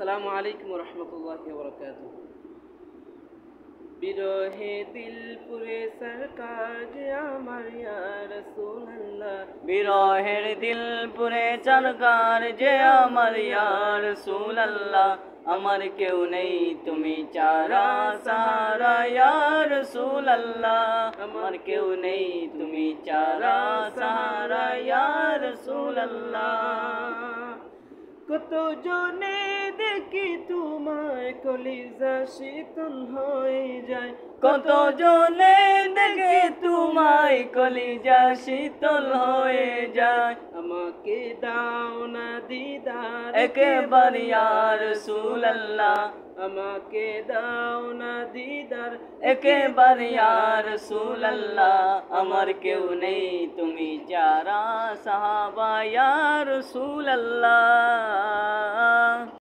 আসসালামু আলাইকুম রহমতুল্লাহি ওয়া বারাকাতুহু। বিরহে দিল পুরে সরকার যে আমার ইয়া রাসূলুল্লাহ, বিরহের দিল পুরে সরকার যে আমার ইয়া রাসূলুল্লাহ। আমার কেউ নেই তুমি ছাড়া সাহারা ইয়া রাসূলুল্লাহ। আমার কেউ নেই তুমি ছাড়া সাহারা ইয়া রাসূলুল্লাহ। কত জনে দেখি তোমায় কলিজা শীতল হয়ে যায়, কত জনে দেখে তোমায় কলিজা শীতল হয়ে যায়। আমাকে দাও না দিদার একেবার ইয়া রাসূলুল্লাহ। আমাকে দাও না দিদার একেবার ইয়া রাসূলুল্লাহ। আমার কেউ নেই তুমি যারা সাহাবা ইয়া রাসূলুল্লাহ।